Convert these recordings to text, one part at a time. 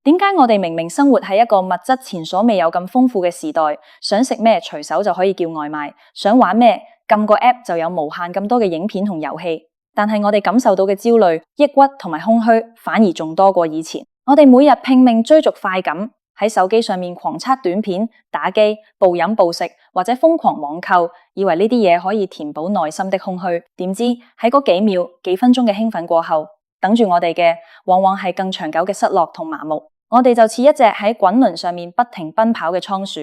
點解我哋明明生活喺一個物質前所未有咁豐富嘅時代，想食咩隨手就可以叫外賣，想玩咩撳個 app 就有無限咁多嘅影片同遊戲，但係我哋感受到嘅焦慮、抑鬱同埋空虛反而仲多過以前。我哋每日拼命追逐快感，喺手機上面狂刷短片、打機、暴飲暴食或者瘋狂網購，以為呢啲嘢可以填補內心的空虛。點知喺嗰幾秒、幾分鐘嘅興奮過後，等住我哋嘅往往係更長久嘅失落同麻木。我哋就似一隻喺滾輪上面不停奔跑嘅倉鼠，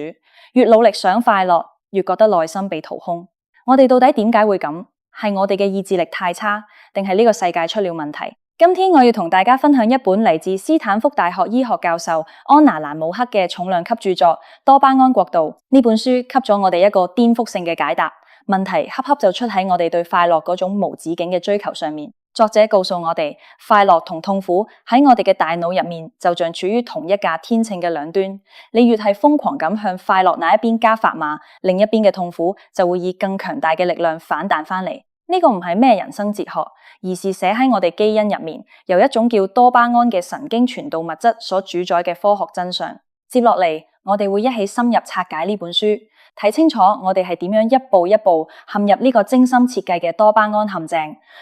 越努力想快樂，越覺得內心被掏空。我哋到底點解會咁？係我哋嘅意志力太差，定係呢個世界出了問題？今天我要同大家分享一本嚟自斯坦福大學醫學教授安娜蘭姆克嘅重量級著作《多巴胺國度》。呢本書給咗我哋一個顛覆性嘅解答。問題恰恰就出喺我哋對快樂嗰種無止境嘅追求上面。作者告訴我哋，快樂同痛苦喺我哋嘅大腦入面就像處於同一架天秤嘅兩端。你越係瘋狂咁向快樂那一邊加砝碼，另一邊嘅痛苦就會以更強大嘅力量反彈翻嚟。呢個唔係咩人生哲學，而是寫喺我哋基因入面，由一種叫多巴胺嘅神經傳導物質所主宰嘅科學真相。接落嚟，我哋會一起深入拆解呢本書，睇清楚我哋係點樣一步一步陷入呢個精心設計嘅多巴胺陷阱。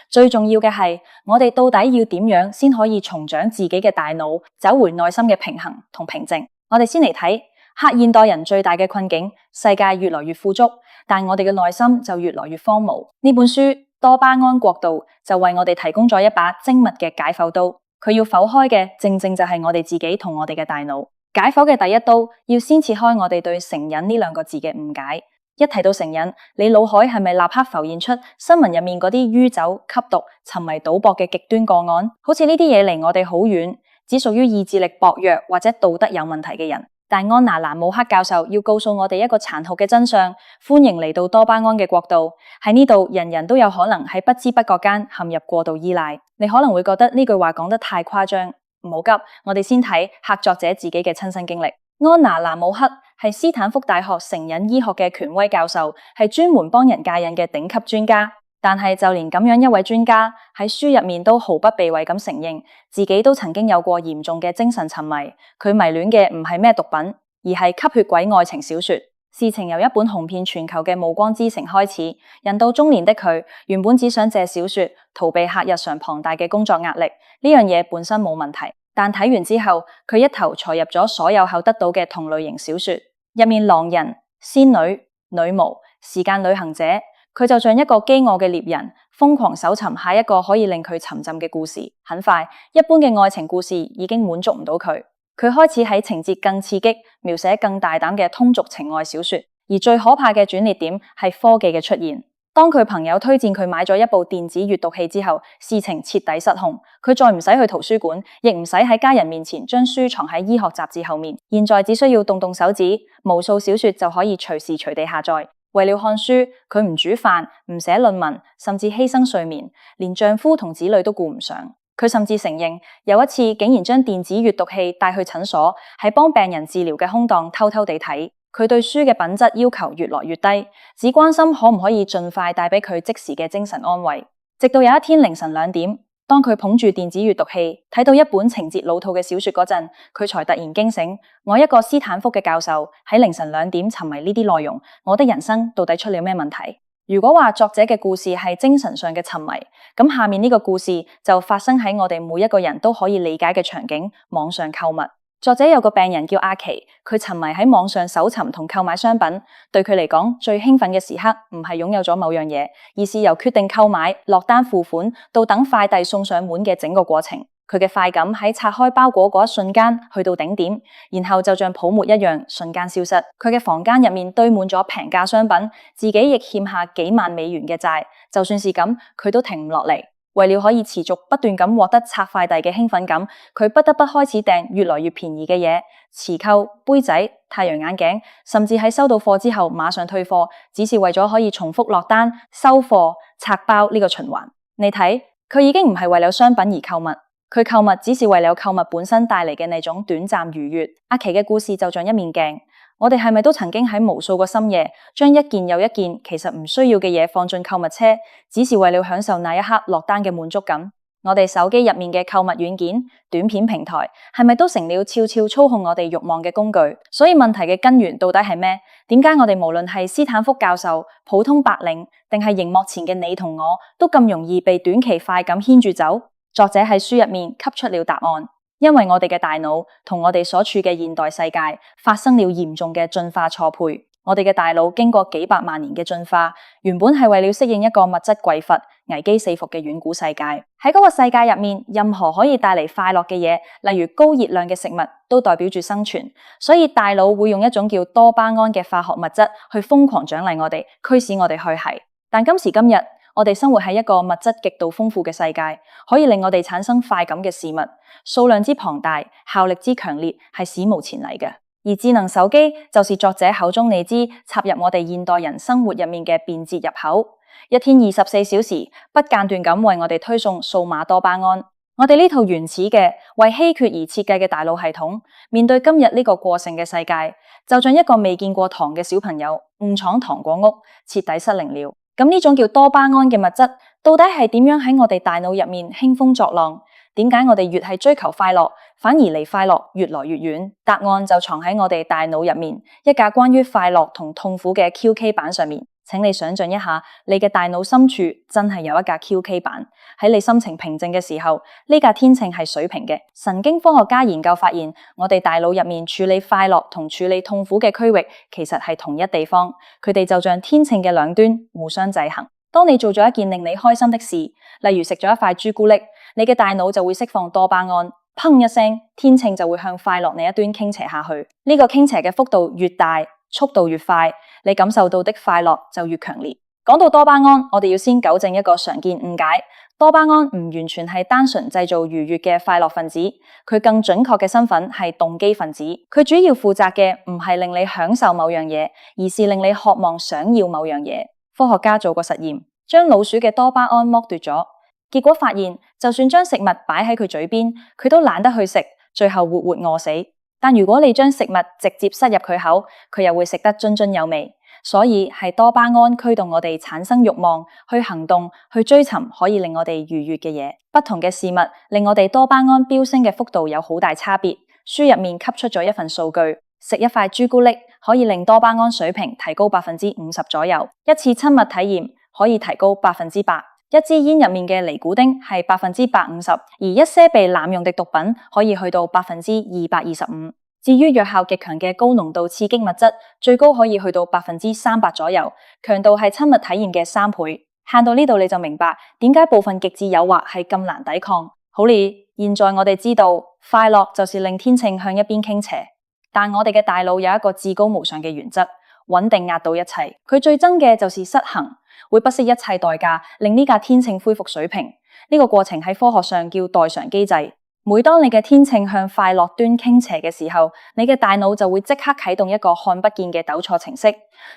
最重要嘅係，我哋到底要點樣先可以重掌自己嘅大腦，走回內心嘅平衡同平靜。我哋先嚟睇後現代人最大嘅困境：世界越來越富足，但我哋嘅內心就越來越荒蕪。呢本書《多巴胺國度》就為我哋提供咗一把精密嘅解剖刀，佢要剖開嘅正正就係我哋自己同我哋嘅大腦。解剖嘅第一刀要先切開我哋對成癮呢兩個字嘅誤解。一提到成癮，你腦海係咪立刻浮現出新聞入面嗰啲酗酒、吸毒、沉迷賭博嘅極端個案？好似呢啲嘢離我哋好遠，只屬於意志力薄弱或者道德有問題嘅人。但安娜蘭姆克教授要告訴我哋一個殘酷嘅真相：歡迎嚟到多巴胺嘅國度。喺呢度，人人都有可能喺不知不覺間陷入過度依賴。你可能會覺得呢句話講得太誇張。唔好急，我哋先睇客作者自己嘅親身經歷。安娜蘭姆克係斯坦福大學成癮醫學嘅權威教授，係專門幫人戒癮嘅頂級專家。但係就連咁樣一位專家喺書入面都毫不避諱咁承認，自己都曾經有過嚴重嘅精神沉迷。佢迷戀嘅唔係咩毒品，而係吸血鬼愛情小說。事情由一本紅遍全球嘅《暮光之城》開始。人到中年的佢，原本只想借小說逃避客日常龐大嘅工作壓力，呢樣嘢本身冇問題。但睇完之後，佢一頭栽入咗所有後得到嘅同類型小說入面，狼人、仙女、女巫、時間旅行者，佢就像一個飢餓嘅獵人，瘋狂搜尋下一個可以令佢沉浸嘅故事。很快，一般嘅愛情故事已經滿足唔到佢。佢開始喺情節更刺激、描寫更大膽嘅通俗情愛小說，而最可怕嘅轉捩點係科技嘅出現。當佢朋友推薦佢買咗一部電子閱讀器之後，事情徹底失控。佢再唔使去圖書館，亦唔使喺家人面前將書藏喺醫學雜誌後面，現在只需要動動手指，無數小說就可以隨時隨地下載。為了看書，佢唔煮飯、唔寫論文，甚至犧牲睡眠，連丈夫同子女都顧唔上。佢甚至承認，有一次竟然將電子閱讀器帶去診所，喺幫病人治療嘅空檔偷偷地睇。佢對書嘅品質要求越來越低，只關心可唔可以盡快帶俾佢即時嘅精神安慰。直到有一天凌晨2點，當佢捧住電子閱讀器睇到一本情節老套嘅小說嗰陣，佢才突然驚醒：我一個斯坦福嘅教授喺凌晨2點沉迷呢啲內容，我的人生到底出了咩問題？如果話作者嘅故事係精神上嘅沉迷，咁下面呢個故事就發生喺我哋每一個人都可以理解嘅場景——網上購物。作者有個病人叫阿奇，佢沉迷喺網上搜尋同購買商品。對佢嚟講，最興奮嘅時刻唔係擁有咗某樣嘢，而是由決定購買、落單付款到等快遞送上門嘅整個過程。佢嘅快感喺拆開包裹嗰一瞬間去到頂點，然後就像泡沫一樣瞬間消失。佢嘅房間入面堆滿咗平價商品，自己亦欠下幾萬美元嘅債。就算是咁，佢都停唔落嚟。為了可以持續不斷咁獲得拆快遞嘅興奮感，佢不得不開始訂越來越便宜嘅嘢，磁扣、杯仔、太陽眼鏡，甚至喺收到貨之後馬上退貨，只是為咗可以重複落單、收貨、拆包呢個循環。你睇，佢已經唔係為了商品而購物，佢購物只是為了購物本身帶嚟嘅那種短暫愉悅。阿奇嘅故事就像一面鏡，我哋係咪都曾經喺無數個深夜將一件又一件其實唔需要嘅嘢放進購物車，只是為了享受那一刻落單嘅滿足感？我哋手機入面嘅購物軟件、短片平台，係咪都成了悄悄操控我哋慾望嘅工具？所以問題嘅根源到底係咩？點解我哋無論係斯坦福教授、普通白領，定係熒幕前嘅你同我，都咁容易被短期快感牽住走？作者喺書入面給出了答案，因為我哋嘅大腦同我哋所處嘅現代世界發生了嚴重嘅進化錯配。我哋嘅大腦經過幾百萬年嘅進化，原本係為了適應一個物質匱乏、危機四伏嘅遠古世界。喺嗰個世界入面，任何可以帶嚟快樂嘅嘢，例如高熱量嘅食物，都代表住生存。所以大腦會用一種叫多巴胺嘅化學物質去瘋狂獎勵我哋，驅使我哋去係。但今時今日，我哋生活喺一個物質極度豐富嘅世界，可以令我哋產生快感嘅事物，數量之龐大，效力之強烈，係史無前例嘅。而智能手機就是作者口中你知插入我哋現代人生活入面嘅便捷入口，一天24小時不間斷咁為我哋推送數碼多巴胺。我哋呢套原始嘅為稀缺而設計嘅大腦系統，面對今日呢個過剩嘅世界，就像一個未見過糖嘅小朋友誤闖糖果屋，徹底失靈了。咁呢種叫多巴胺嘅物質，到底係點樣喺我哋大腦入面興風作浪？點解我哋越係追求快樂，反而離快樂越來越遠？答案就藏喺我哋大腦入面一架關於快樂同痛苦嘅 QK 版上面。請你想象一下，你嘅大腦深處真係有一架 QK 版。喺你心情平靜嘅時候，呢架天秤係水平嘅。神經科學家研究發現，我哋大腦入面處理快樂同處理痛苦嘅區域其實係同一地方，佢哋就像天秤嘅兩端互相制衡。當你做咗一件令你開心的事，例如食咗一塊朱古力，你嘅大腦就會釋放多巴胺，砰一聲，天秤就會向快樂那一端傾斜下去。呢個傾斜嘅幅度越大，速度越快，你感受到的快樂就越強烈。講到多巴胺，我哋要先糾正一個常見誤解，多巴胺唔完全係單純製造愉悅嘅快樂分子，佢更準確嘅身份係動機分子。佢主要負責嘅唔係令你享受某樣嘢，而是令你渴望想要某樣嘢。科學家做過實驗，將老鼠嘅多巴胺剝奪咗，結果發現，就算將食物擺喺佢嘴邊，佢都懶得去食，最後活活餓死。但如果你將食物直接塞入佢口，佢又會食得津津有味。所以係多巴胺驅動我哋產生慾望，去行動，去追尋可以令我哋愉悅嘅嘢。不同嘅事物令我哋多巴胺飆升嘅幅度有好大差別。書入面給出咗一份數據，食一塊朱古力可以令多巴胺水平提高50%左右，一次親密體驗可以提高100%，一支煙入面嘅尼古丁係150%，而一些被濫用的毒品可以去到225%。至於藥效極強嘅高濃度刺激物質，最高可以去到300%左右，強度係親密體驗嘅3倍。看到呢度你就明白點解部分極致誘惑係咁難抵抗。好了，現在我哋知道快樂就是令天秤向一邊傾斜，但我哋嘅大腦有一個至高無上嘅原則，穩定壓倒一切。佢最憎嘅就是失衡，會不惜一切代價令呢架天秤恢復水平。呢個過程喺科學上叫代償機制。每當你嘅天秤向快樂端傾斜嘅時候，你嘅大腦就會即刻啟動一個看不見嘅糾錯程式。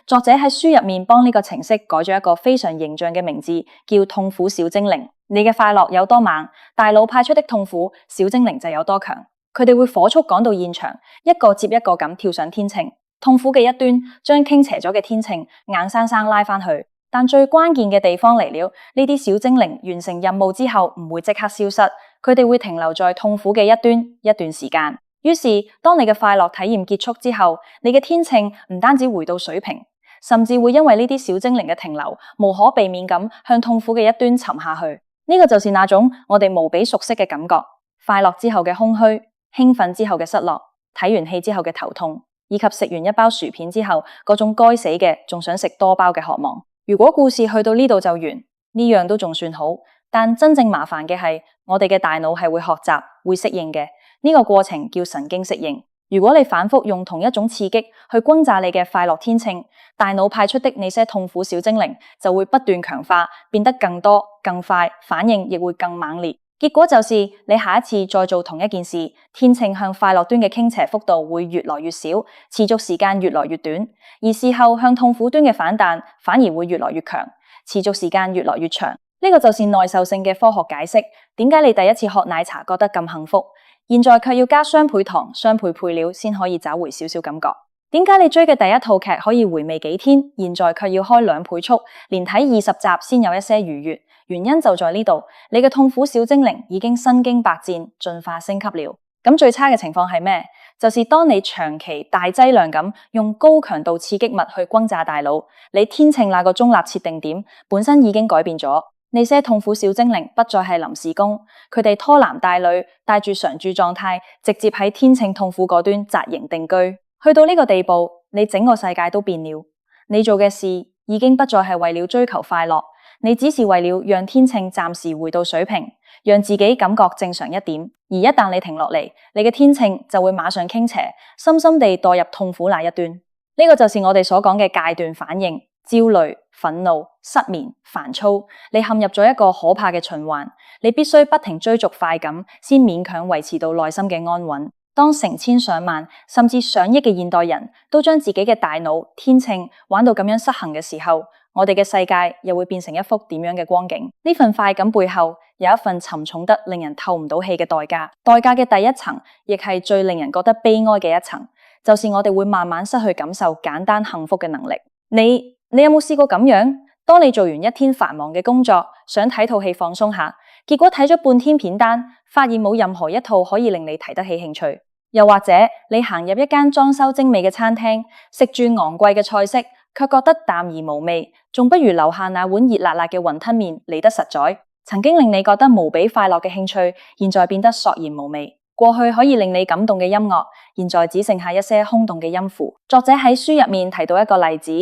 作者喺書入面幫呢個程式改咗一個非常形象嘅名字，叫痛苦小精靈。你嘅快樂有多猛，大腦派出的痛苦小精靈就有多強。佢哋會火速趕到現場，一個接一個咁跳上天秤，痛苦嘅一端將傾斜咗嘅天秤硬生生拉返去。但最關鍵嘅地方嚟了，呢啲小精靈完成任務之後唔會即刻消失，佢哋會停留在痛苦嘅一端一段時間。於是當你嘅快樂體驗結束之後，你嘅天秤唔單止回到水平，甚至會因為呢啲小精靈嘅停留，無可避免咁向痛苦嘅一端沉下去。呢個就是那種我哋無比熟悉嘅感覺，快樂之後嘅空虛，興奮之後嘅失落，睇完戲之後嘅頭痛，以及食完一包薯片之後嗰種該死嘅仲想食多包嘅渴望。如果故事去到呢度就完，呢樣都仲算好，但真正麻煩嘅係我哋嘅大腦係會學習、會適應嘅，呢個過程叫神經適應。如果你反覆用同一種刺激去轟炸你嘅快樂天秤，大腦派出的那些痛苦小精靈就會不斷強化，變得更多、更快，反應亦會更猛烈。結果就是你下一次再做同一件事，天秤向快樂端嘅傾斜幅度會越來越少，持續時間越來越短，而事後向痛苦端嘅反彈反而會越來越強，持續時間越來越長。呢個就是耐受性嘅科學解釋。點解你第一次喝奶茶覺得咁幸福，現在卻要加雙倍糖、雙倍配料先可以找回少少感覺？點解你追嘅第一套劇可以回味幾天，現在卻要開2倍速，連睇20集先有一些愉悅？原因就在呢度，你嘅痛苦小精靈已經身經百戰，進化升級了。咁最差嘅情況係咩？就是當你長期大劑量咁用高強度刺激物去轟炸大腦，你天秤那個中立設定點本身已經改變咗。呢些痛苦小精靈不再係臨時工，佢哋拖男帶女，帶住常駐狀態，直接喺天秤痛苦嗰端紮營定居。去到呢個地步，你整個世界都變了。你做嘅事已經不再係為了追求快樂，你只是為了讓天秤暫時回到水平，讓自己感覺正常一點。而一旦你停落嚟，你嘅天秤就會馬上傾斜，深深地墮入痛苦那一端。呢個就是我哋所講嘅戒斷反應：焦慮、憤怒、失眠、煩躁。你陷入咗一個可怕嘅循環，你必須不停追逐快感，先勉強維持到內心嘅安穩。當成千上萬甚至上億嘅現代人都將自己嘅大腦天秤玩到咁樣失衡嘅時候，我哋嘅世界又會變成一幅點樣嘅光景？呢份快感背後有一份沉重得令人透唔到氣嘅代價。代價嘅第一層，亦係最令人覺得悲哀嘅一層，就是我哋會慢慢失去感受簡單幸福嘅能力。你有冇試過咁樣？當你做完一天繁忙嘅工作，想睇套戲放鬆下，結果睇咗半天片單，發現冇任何一套可以令你提得起興趣。又或者你行入一間裝修精美嘅餐廳，食住昂貴嘅菜式，卻覺得淡而無味，仲不如樓下那碗熱辣辣嘅雲吞麵嚟得實在。曾經令你覺得無比快樂嘅興趣，現在變得索然無味。過去可以令你感動嘅音樂，現在只剩下一些空洞嘅音符。作者喺書入面提到一個例子，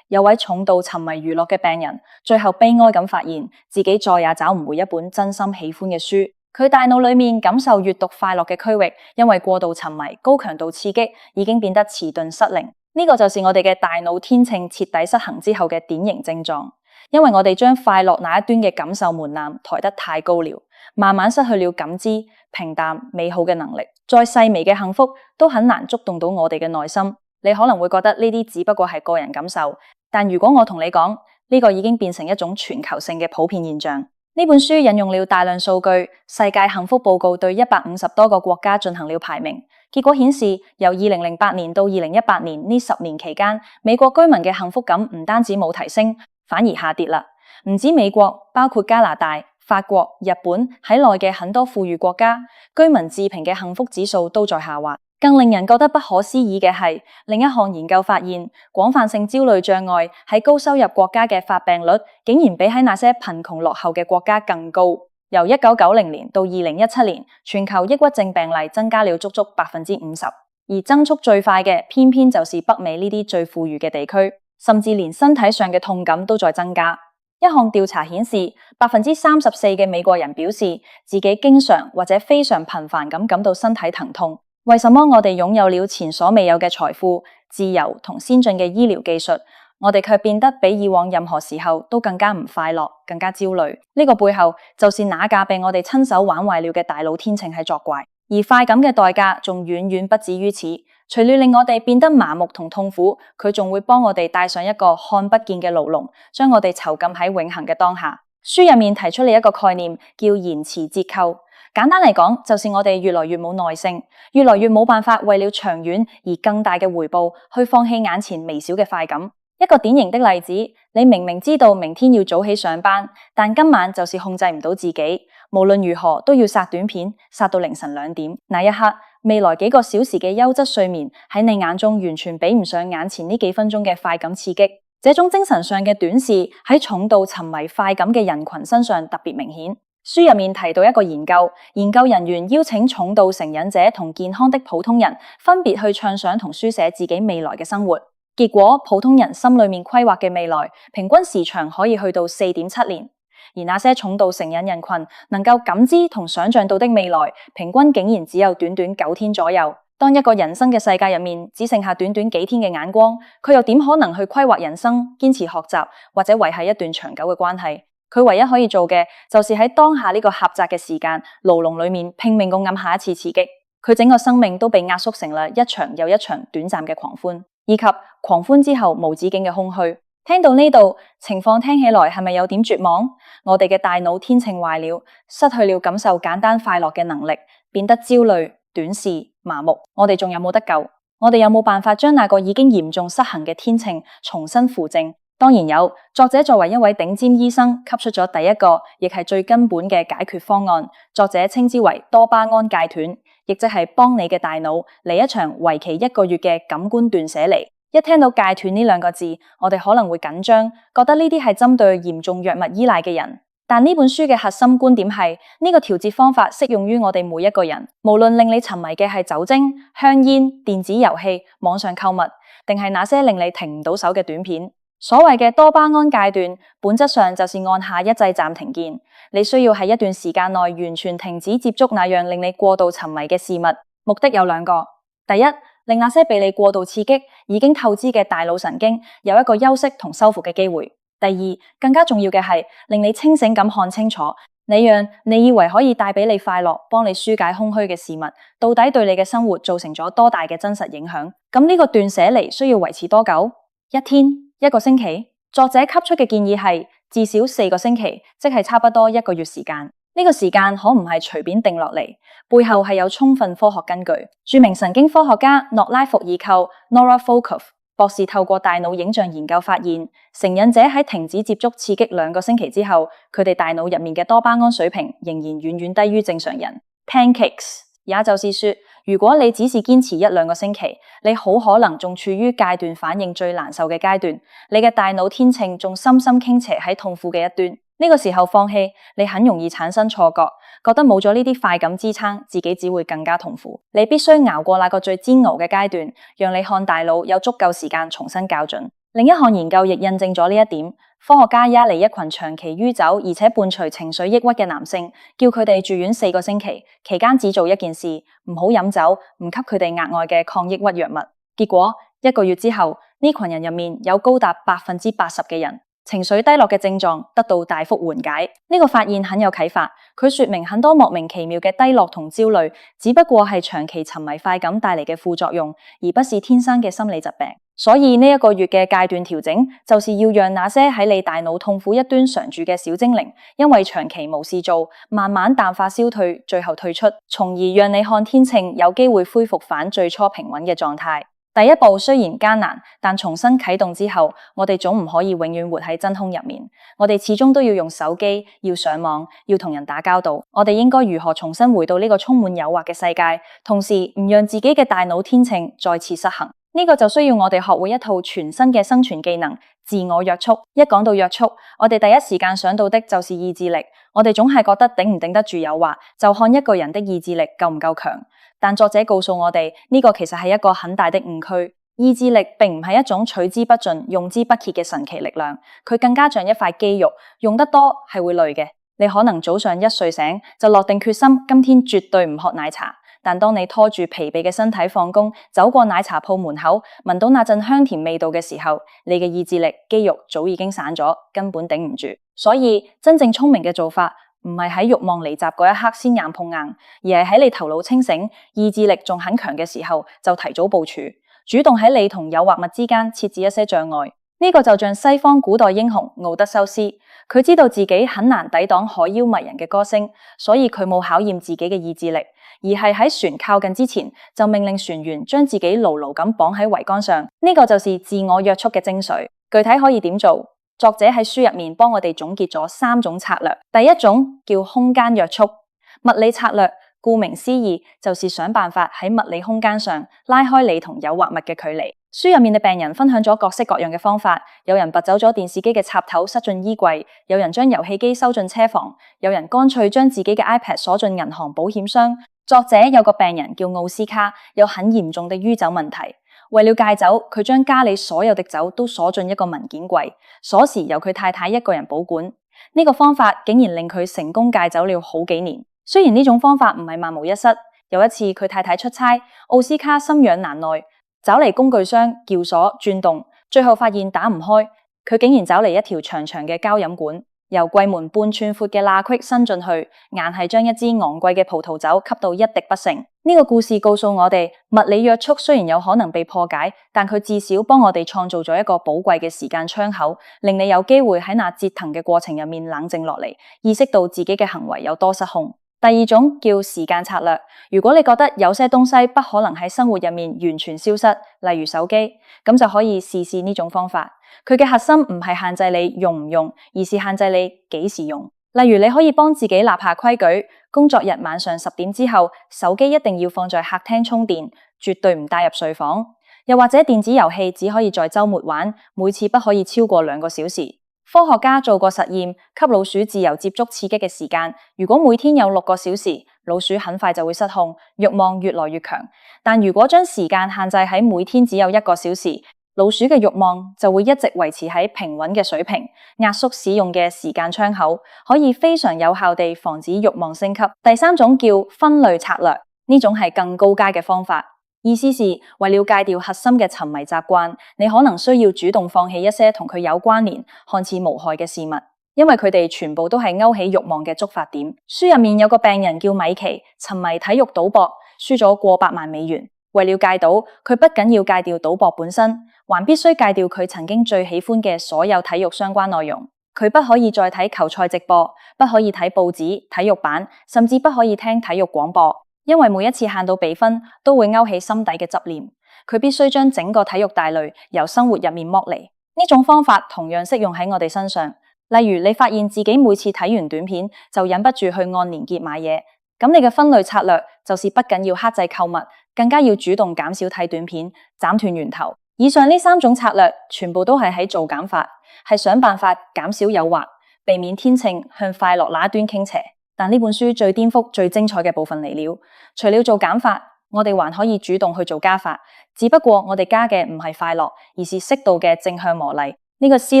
有位重度沉迷娛樂嘅病人，最後悲哀咁發現自己再也找唔回一本真心喜歡嘅書。佢大腦裏面感受閱讀快樂嘅區域，因為過度沉迷高強度刺激，已經變得遲鈍失靈。呢個就是我哋嘅大腦天秤徹底失衡之後嘅典型症狀。因為我哋將快樂那一端嘅感受門檻抬得太高了，慢慢失去了感知平淡美好嘅能力。再細微嘅幸福都很難觸動到我哋嘅內心。你可能會覺得呢啲只不過係個人感受，但如果我同你講，呢個已經變成一種全球性嘅普遍現象。呢本書引用了大量數據，世界幸福報告對150多個國家進行了排名，結果顯示由2008年到2018年呢10年期間，美國居民嘅幸福感唔單止冇提升，反而下跌啦。唔止美國，包括加拿大、法國、日本喺內嘅很多富裕國家，居民自評嘅幸福指數都在下滑。更令人覺得不可思議嘅係，另一項研究發現，廣泛性焦慮障礙喺高收入國家嘅發病率，竟然比喺那些貧窮落後嘅國家更高。由1990年到2017年，全球抑鬱症病例增加了足足 50%， 而增速最快嘅偏偏就是北美呢啲最富裕嘅地區，甚至連身體上嘅痛感都在增加。一項調查顯示，34%嘅美國人表示自己經常或者非常頻繁咁感到身體疼痛。為什麼我哋擁有了前所未有嘅財富、自由同先進嘅醫療技術，我哋卻變得比以往任何時候都更加唔快樂、更加焦慮？呢個背後就是那架被我哋親手玩壞了嘅大腦天秤喺作怪。而快感嘅代價仲遠遠不止於此，除了令我哋變得麻木同痛苦，佢仲會幫我哋戴上一個看不見嘅牢籠，將我哋囚禁喺永恆嘅當下。書入面提出了一個概念，叫延遲折扣。簡單嚟講，就是我哋越來越冇耐性，越來越冇辦法為了長遠而更大嘅回報去放棄眼前微小嘅快感。一個典型的例子，你明明知道明天要早起上班，但今晚就是控制唔到自己，無論如何都要刷短片，刷到凌晨2點。那一刻，未來幾個小時嘅優質睡眠喺你眼中完全比唔上眼前呢幾分鐘嘅快感刺激。這種精神上嘅短視喺重度沉迷快感嘅人群身上特別明顯。書入面提到一個研究，研究人員邀請重度成癮者同健康的普通人分別去暢想同書寫自己未來嘅生活。結果，普通人心裏面規劃嘅未來平均時長可以去到4.7年，而那些重度成癮人群能夠感知同想象到的未來，平均竟然只有短短9天左右。當一個人生嘅世界入面只剩下短短幾天嘅眼光，佢又點可能去規劃人生、堅持學習或者維繫一段長久嘅關係？佢唯一可以做嘅，就是喺當下呢個狹窄嘅時間牢籠裏面拼命咁按下一次刺激。佢整個生命都被壓縮成了一場又一場短暫嘅狂歡，以及狂歡之後無止境嘅空虛。聽到呢度，情況聽起來係咪有點絕望？我哋嘅大腦天秤壞了，失去了感受簡單快樂嘅能力，變得焦慮、短視、麻木。我哋仲有冇得救？我哋有冇辦法將那個已經嚴重失衡嘅天秤重新扶正？當然有，作者作為一位頂尖醫生，給出咗第一個，亦係最根本嘅解決方案。作者稱之為多巴胺戒斷，亦即係幫你嘅大腦嚟一場為期1個月嘅感官斷捨離。一聽到戒斷呢兩個字，我哋可能會緊張，覺得呢啲係針對嚴重藥物依賴嘅人。但呢本書嘅核心觀點係，呢個調節方法適用於我哋每一個人，無論令你沉迷嘅係酒精、香煙、電子遊戲、網上購物，定係那些令你停唔到手嘅短片。所謂嘅多巴胺戒斷，本質上就是按下一掣暫停鍵。你需要喺一段時間內完全停止接觸那樣令你過度沉迷嘅事物。目的有兩個：第一，令那些被你過度刺激、已經透支嘅大腦神經有一個休息同修復嘅機會；第二，更加重要嘅係令你清醒咁看清楚，你讓你以為可以帶俾你快樂、幫你紓解空虛嘅事物，到底對你嘅生活造成咗多大嘅真實影響。咁呢個斷捨離需要維持多久？1天、1個星期？作者給出嘅建議係至少4個星期，即係差不多1個月時間。呢個時間可唔係隨便定落嚟，背後係有充分科學根據。著名神經科學家諾拉伏爾寇 Nora Volkow 博士透過大腦影像研究發現，成癮者喺停止接觸刺激2個星期之後，佢哋大腦入面嘅多巴胺水平仍然遠遠低於正常人。Pancakes， 也就是說，如果你只是堅持1-2個星期，你好可能仲處於戒斷反應最難受嘅階段，你嘅大腦天秤仲深深傾斜喺痛苦嘅一端。呢個時候放棄，你很容易產生錯覺，覺得冇咗呢啲快感支撐，自己只會更加痛苦。你必須熬過那個最煎熬嘅階段，讓你看大腦有足夠時間重新校準。另一項研究亦印證咗呢一點。科學家押嚟一群長期酗酒而且伴隨情緒抑鬱嘅男性，叫佢哋住院4個星期，期間只做一件事：唔好飲酒，唔給佢哋額外嘅抗抑鬱藥物。結果1個月之後，呢群人入面有高達80%嘅人，情緒低落嘅症狀得到大幅緩解。呢個發現很有啟發，佢說明很多莫名其妙嘅低落同焦慮，只不過係長期沉迷快感帶嚟嘅副作用，而不是天生嘅心理疾病。所以呢1個月嘅戒斷調整，就是要讓那些喺你大腦痛苦一端常住嘅小精靈，因為長期無事做，慢慢淡化消退，最後退出，從而讓你看天秤有機會恢復返最初平穩嘅狀態。第一步雖然艱難，但重新啟動之後，我哋總唔可以永遠活喺真空入面。我哋始終都要用手機，要上網，要同人打交道。我哋應該如何重新回到呢個充滿誘惑嘅世界，同時唔讓自己嘅大腦天秤再次失衡？呢個就需要我哋學會一套全新嘅生存技能——自我約束。一講到約束，我哋第一時間想到的就是意志力。我哋總係覺得頂唔頂得住誘惑，就看一個人的意志力夠唔夠強。但作者告訴我哋，呢個其實係一個很大的誤區。意志力並唔係一種取之不盡、用之不竭嘅神奇力量，佢更加像一塊肌肉，用得多係會累嘅。你可能早上一睡醒就落定決心，今天絕對唔喝奶茶。但當你拖住疲憊嘅身體放工，走過奶茶鋪門口，聞到那陣香甜味道嘅時候，你嘅意志力肌肉早已經散咗，根本頂唔住。所以真正聰明嘅做法，唔係喺慾望嚟襲嗰一刻先硬碰硬，而係喺你頭腦清醒、意志力仲很強嘅時候，就提早部署，主動喺你同誘惑物之間設置一些障礙。呢個就像西方古代英雄奧德修斯，佢知道自己很難抵擋海妖迷人嘅歌聲，所以佢冇考驗自己嘅意志力，而係喺船靠近之前就命令船員將自己牢牢咁綁喺槐竿上。呢個就是自我約束嘅精髓。具體可以點做？作者喺書入面幫我哋總結咗3種策略。第一種叫空間約束。物理策略顧名思義就是想辦法喺物理空間上拉開你同誘惑物嘅距離。書入面嘅病人分享咗各式各樣嘅方法，有人拔走咗電視機嘅插頭塞進衣櫃，有人將遊戲機收進車房，有人乾脆將自己嘅 iPad 鎖進銀行保險箱。作者有個病人叫奧斯卡，有很嚴重的酗酒問題。為了戒酒，佢將家裏所有的酒都鎖進一個文件櫃，鎖匙由佢太太一個人保管。呢個方法竟然令佢成功戒酒了好幾年。雖然呢種方法唔係萬無一失，有一次佢太太出差，奧斯卡心癢難耐，找嚟工具箱撬鎖轉動，最後發現打唔開，佢竟然找嚟一條長長嘅膠飲管，由櫃門半寸闊嘅罅隙伸進去，硬係將一支昂貴嘅葡萄酒吸到一滴不剩。呢個故事告訴我哋，物理約束雖然有可能被破解，但佢至少幫我哋創造咗一個寶貴嘅時間窗口，令你有機會喺那折騰嘅過程入面冷靜落嚟，意識到自己嘅行為有多失控。第二種叫時間策略。如果你覺得有些東西不可能喺生活入面完全消失，例如手機，咁就可以試試呢種方法。佢嘅核心唔係限制你用唔用，而是限制你幾時用。例如你可以幫自己立下規矩，工作日晚上10點之後，手機一定要放在客廳充電，絕對唔帶入睡房。又或者電子遊戲只可以在週末玩，每次不可以超過2個小時。科學家做過實驗，給老鼠自由接觸刺激嘅時間，如果每天有6個小時，老鼠很快就會失控，慾望越來越強。但如果將時間限制喺每天只有1個小時，老鼠嘅慾望就會一直維持喺平穩嘅水平，壓縮使用嘅時間窗口，可以非常有效地防止慾望升級。第三種叫分類策略，呢種係更高階嘅方法。意思是為了戒掉核心嘅沉迷習慣，你可能需要主動放棄一些同佢有關聯、看似無害嘅事物，因為佢哋全部都係勾起慾望嘅觸發點。書入面有個病人叫米奇，沉迷體育賭博，輸咗過百萬美元。為了戒賭，佢不僅要戒掉賭博本身，還必須戒掉佢曾經最喜歡嘅所有體育相關內容。佢不可以再睇球賽直播，不可以睇報紙、體育版，甚至不可以聽體育廣播。因為每一次看到比分都會勾起心底嘅執念，佢必須將整個體育大類由生活入面剝離。呢種方法同樣適用喺我哋身上。例如你發現自己每次睇完短片就忍不住去按連結買嘢，咁你嘅分類策略就是不僅要克制購物，更加要主動減少睇短片，斬斷源頭。以上呢3種策略全部都係喺做減法，係想辦法減少誘惑，避免天秤向快樂那一端傾斜。但呢本書最顛覆、最精彩嘅部分嚟了。除了做減法，我哋還可以主動去做加法。只不過我哋加嘅唔係快樂，而是適度嘅正向磨礪。呢個思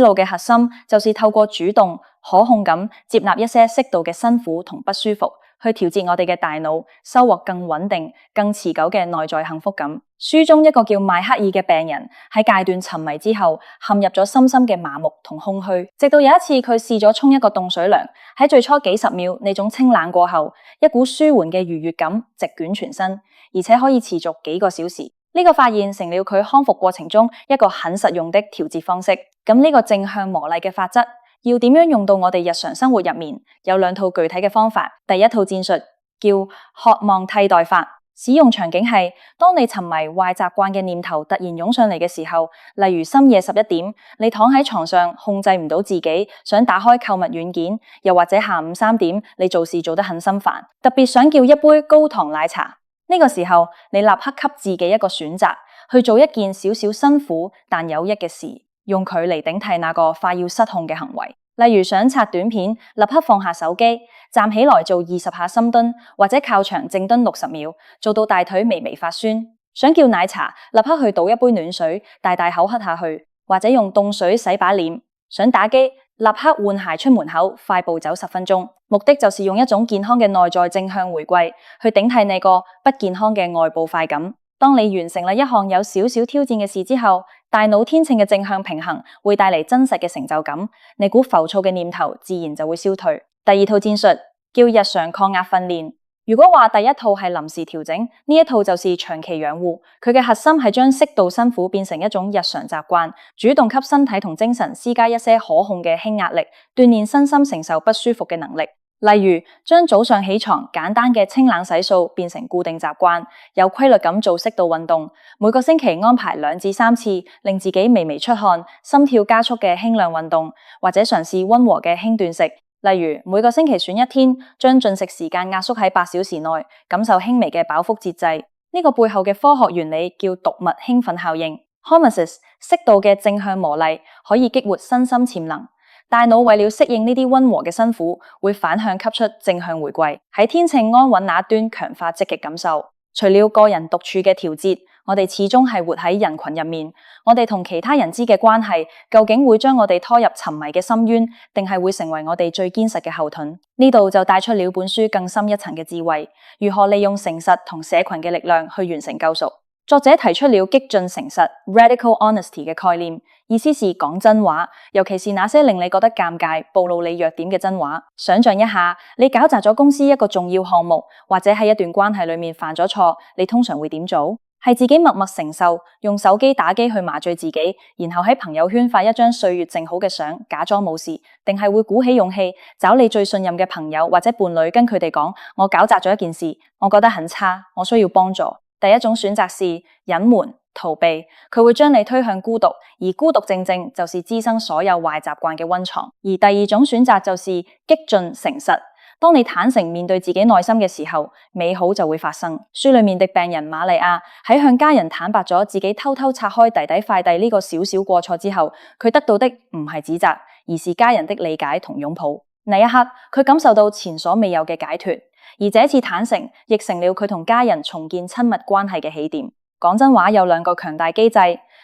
路嘅核心就是透過主動、可控咁接納一些適度嘅辛苦同不舒服，去調節我哋嘅大腦，收穫更穩定、更持久嘅內在幸福感。書中一個叫邁克爾嘅病人喺戒斷沉迷之後，陷入咗深深嘅麻木同空虛。直到有一次佢試咗沖一個凍水涼，喺最初幾十秒呢種清冷過後，一股舒緩嘅愉悅感席捲全身，而且可以持續幾個小時。呢個發現成了佢康復過程中一個很實用的調節方式。咁呢個正向磨礪嘅法則要點樣用到我哋日常生活入面？有2套具體嘅方法。第一套戰術叫渴望替代法。使用場景係當你沉迷壞習慣嘅念頭突然湧上嚟嘅時候，例如深夜11點，你躺喺床上控制唔到自己，想打開購物軟件，又或者下午3點，你做事做得很心煩，特別想叫一杯高糖奶茶。呢個時候，你立刻給自己一個選擇，去做一件少少辛苦但有益嘅事，用佢嚟頂替那個快要失控嘅行為。例如想刷短片，立刻放下手機，站起來做20下深蹲，或者靠牆靜蹲60秒，做到大腿微微發酸。想叫奶茶，立刻去倒一杯暖水，大大口喝下去，或者用凍水洗把臉。想打機，立刻換鞋出門口，快步走10分鐘。目的就是用一種健康嘅內在正向回歸，去頂替你個不健康嘅外部快感。當你完成了一項有少少挑戰嘅事之後，大腦天秤嘅正向平衡會帶嚟真實嘅成就感，你股浮躁嘅念頭自然就會消退。第二套戰術叫日常抗壓訓練。如果話第一套係臨時調整，呢一套就是長期養護。佢嘅核心係將適度辛苦變成一種日常習慣，主動給身體同精神施加一些可控嘅輕壓力，鍛煉身心承受不舒服嘅能力。例如，將早上起床簡單嘅清冷洗漱變成固定習慣，有規律咁做適度運動，每個星期安排2至3次，令自己微微出汗、心跳加速嘅輕量運動，或者嘗試溫和嘅輕斷食。例如，每個星期選1天，將進食時間壓縮喺8小時內，感受輕微嘅飽腹節制。呢個背後嘅科學原理叫毒物興奮效應 （Hormesis）。適度嘅正向磨礪可以激活身心潛能。大腦為了適應呢啲溫和嘅辛苦，會反向給出正向回饋，喺天秤安穩那一端強化積極感受。除了個人獨處嘅調節，我哋始終係活喺人群入面，我哋同其他人之嘅關係究竟會將我哋拖入沉迷嘅深淵，定係會成為我哋最堅實嘅後盾？呢度就帶出了本書更深一層嘅智慧，如何利用誠實同社群嘅力量去完成救贖。作者提出了激進誠實 （radical honesty） 嘅概念，意思是講真話，尤其是那些令你覺得尷尬、暴露你弱點嘅真話。想象一下，你搞砸咗公司一個重要項目，或者喺一段關係裏面犯咗錯，你通常會點做？係自己默默承受，用手機打機去麻醉自己，然後喺朋友圈發一張歲月靜好嘅相，假裝冇事，定係會鼓起勇氣找你最信任嘅朋友或者伴侶，跟佢哋講，我搞砸咗一件事，我覺得很差，我需要幫助。第一種選擇是隱瞞逃避，佢會將你推向孤獨，而孤獨正正就是滋生所有壞習慣嘅溫床。而第二種選擇就是激進誠實。當你坦誠面對自己內心嘅時候，美好就會發生。書裏面的病人瑪利亞喺向家人坦白咗自己偷偷拆開弟弟快遞呢個小小過錯之後，佢得到的唔係指責，而是家人的理解同擁抱。那一刻，佢感受到前所未有嘅解脫，而這次坦誠亦成了佢同家人重建親密關係嘅起點。講真話有兩個強大機制，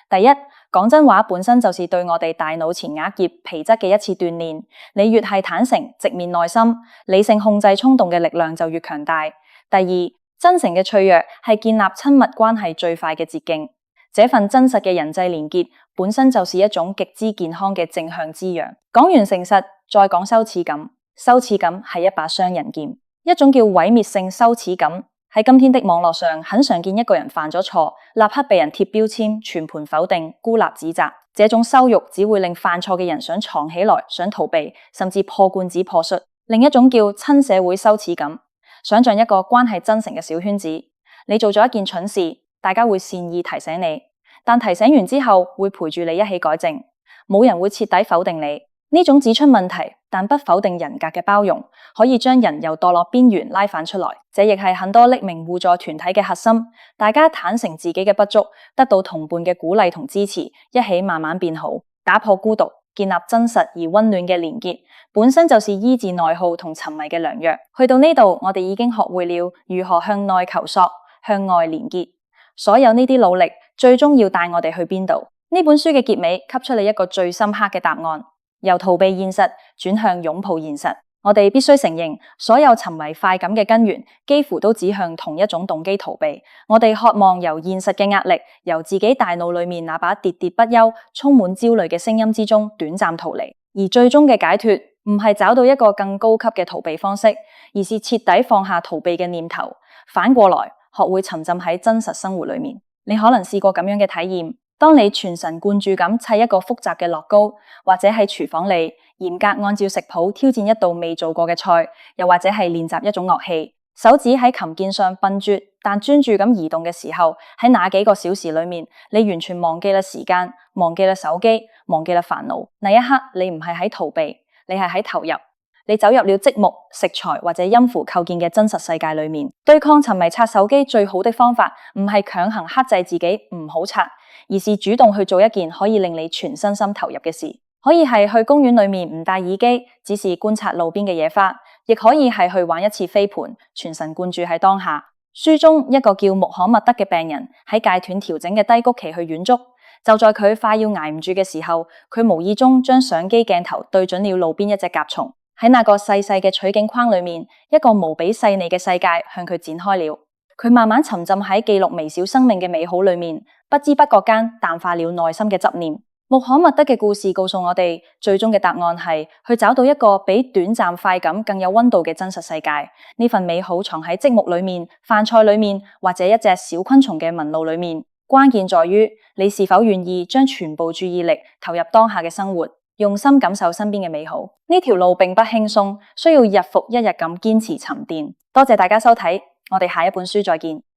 第一，講真話本身就是對我哋大腦前額葉皮質嘅一次鍛煉。你越係坦誠，直面內心，理性控制衝動嘅力量就越強大。第二，真誠嘅脆弱係建立親密關係最快嘅捷徑。這份真實嘅人際連結本身就是一種極之健康嘅正向滋養。講完誠實，再講羞恥感。羞恥感係一把雙刃劍，一種叫毀滅性羞恥感。喺今天的網絡上，很常見一個人犯咗錯，立刻被人貼標籤、全盤否定、孤立指責。這種羞辱只會令犯錯嘅人想藏起來、想逃避，甚至破罐子破摔。另一種叫親社會羞恥感。想象一個關係真誠嘅小圈子，你做咗一件蠢事，大家會善意提醒你，但提醒完之後會陪住你一起改正，冇人會徹底否定你。呢種指出問題但不否定人格嘅包容，可以將人由墮落邊緣拉返出來。這亦係很多匿名互助團體嘅核心，大家坦誠自己嘅不足，得到同伴嘅鼓勵同支持，一起慢慢變好，打破孤獨，建立真實而溫暖嘅連結，本身就是醫治內耗同沉迷嘅良藥。去到呢度，我哋已經學會了如何向內求索，向外連結。所有呢啲努力，最終要帶我哋去邊度？呢本書嘅結尾給出你一個最深刻嘅答案。由逃避現實轉向擁抱現實，我哋必須承認，所有沉迷快感嘅根源幾乎都指向同一種動機：逃避。我哋渴望由現實嘅壓力，由自己大腦裏面那把喋喋不休、充滿焦慮嘅聲音之中短暫逃離。而最終嘅解脫，唔係找到一個更高級嘅逃避方式，而是徹底放下逃避嘅念頭，反過來學會沉浸喺真實生活裏面。你可能試過咁樣嘅體驗。當你全神貫注咁砌一個複雜嘅樂高，或者喺廚房裏嚴格按照食譜挑戰一道未做過嘅菜，又或者係練習一種樂器，手指喺琴鍵上笨拙但專注咁移動嘅時候，喺那幾個小時裏面，你完全忘記了時間，忘記了手機，忘記了煩惱。那一刻，你唔係喺逃避，你係喺投入。你走入了積木、食材或者音符構建嘅真實世界裏面。對抗沉迷刷手機最好的方法，唔係強行克制自己唔好刷，而是主動去做一件可以令你全身心投入嘅事。可以係去公園裏面唔戴耳機，只是觀察路邊嘅野花，亦可以係去玩一次飛盤，全神貫注喺當下。書中一個叫穆罕默德嘅病人喺戒斷調整嘅低谷期去遠足，就在佢快要捱唔住嘅時候，佢無意中將相機鏡頭對準了路邊一隻甲蟲。喺那個細細嘅取景框裏面，一個無比細膩嘅世界向佢展開了。佢慢慢沉浸喺記錄微小生命嘅美好裏面，不知不覺間淡化了內心嘅執念。穆罕默德嘅故事告訴我哋，最終嘅答案係去找到一個比短暫快感更有溫度嘅真實世界。呢份美好藏喺積木裏面、飯菜裏面，或者一隻小昆蟲嘅紋路裏面。關鍵在於你是否願意將全部注意力投入當下嘅生活，用心感受身邊嘅美好。呢條路並不輕鬆，需要日復一日咁堅持沉澱。多謝大家收睇，我哋下一本書再見。